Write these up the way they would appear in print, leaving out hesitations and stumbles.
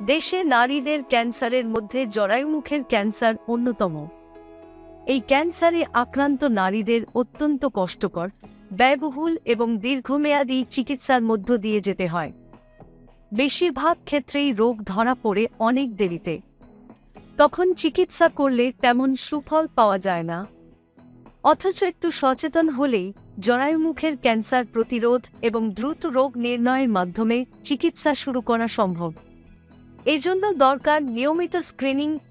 দেশে নারীদের ক্যান্সারের মধ্যে জরায়ুমুখের ক্যান্সার অন্যতম। এই ক্যান্সারে আক্রান্ত নারীদের অত্যন্ত কষ্টকর, ব্যয়বহুল এবং দীর্ঘমেয়াদী চিকিৎসার মধ্য দিয়ে যেতে হয়। বেশিরভাগ ক্ষেত্রেই রোগ ধরা পড়ে অনেক দেরিতে। তখন চিকিৎসা করলে তেমন সুফল পাওয়া যায় না। অথচ একটু সচেতন হলেই জরায়ুমুখের ক্যান্সার প্রতিরোধ এবং দ্রুত রোগ নির্ণয়ের মাধ্যমে চিকিৎসা শুরু করা সম্ভব। এজন্য দরকার নিয়মিত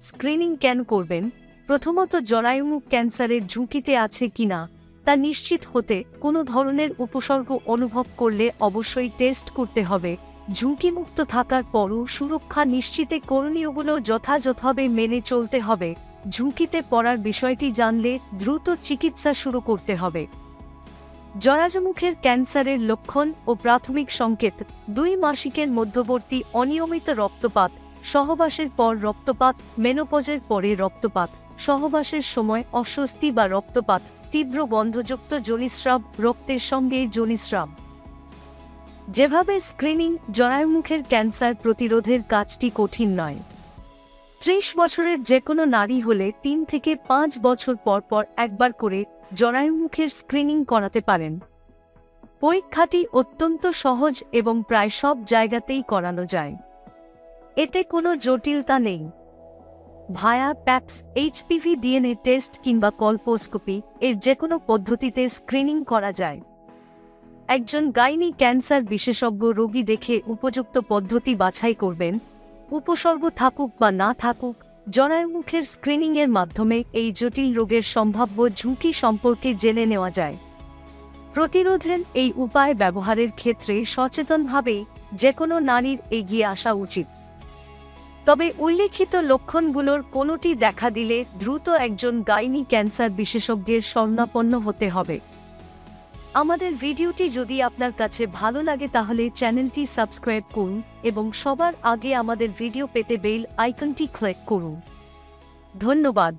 স্ক্রিনিং কেন করবেন? প্রথমত, জরায়ুমুখ ক্যান্সারের ঝুঁকিতে আছে কিনা তা নিশ্চিত হতে কোনো ধরনের উপসর্গ অনুভব করলে অবশ্যই টেস্ট করতে হবে। ঝুঁকিমুক্ত থাকার পরও সুরক্ষা নিশ্চিতে করণীয়গুলো যথাযথভাবে মেনে চলতে হবে। ঝুঁকিতে পড়ার বিষয়টি জানলে দ্রুত চিকিৎসা শুরু করতে হবে। জরায়ুমুখের ক্যান্সারের লক্ষণ ও প্রাথমিক সংকেত: 2 মাসিকের মধ্যবর্তী অনিয়মিত রক্তপাত, সহবাসের পর রক্তপাত, মেনোপজের পরে রক্তপাত, সহবাসের সময় অস্বস্তি বা রক্তপাত, তীব্র গন্ধযুক্ত যোনিস্রাব, রক্তের সঙ্গে যোনিস্রাব। যেভাবে স্ক্রিনিং জরায়ুমুখের ক্যান্সার প্রতিরোধের কাজটি কঠিন নয়। 30 বছরের যে কোনো নারী হলে 3 থেকে 5 বছর পর পর একবার করে জরায়ুমুখের স্ক্রিনিং করাতে পারেন। পরীক্ষাটি অত্যন্ত সহজ এবং প্রায় সব জায়গাতেই করানো যায়। এতে কোনো জটিলতা নেই। ভায়া প্যাপস, এইচপিভি ডিএনএ টেস্ট কিংবা কলপোস্কোপি এর যেকোনো পদ্ধতিতে স্ক্রিনিং করা যায়। একজন গাইনি ক্যান্সার বিশেষজ্ঞ রোগী দেখে উপযুক্ত পদ্ধতি বাছাই করবেন। উপসর্গ থাকুক বা না থাকুক, জরায়ুমুখের স্ক্রিনিংয়ের মাধ্যমে এই জটিল রোগের সম্ভাব্য ঝুঁকি সম্পর্কে জেনে নেওয়া যায়। প্রতিরোধের এই উপায় ব্যবহারের ক্ষেত্রে সচেতনভাবেই যেকোনো নারীর এগিয়ে আসা উচিত। তবে উল্লেখিত লক্ষণগুলোর কোনোটি দেখা দিলে দ্রুত একজন গাইনি ক্যান্সার বিশেষজ্ঞের শরণাপন্ন হতে হবে। আমাদের ভিডিওটি যদি আপনার কাছে ভালো লাগে তাহলে চ্যানেলটি সাবস্ক্রাইব করুন এবং সবার আগে আমাদের ভিডিও পেতে বেল আইকনটি ক্লিক করুন। ধন্যবাদ।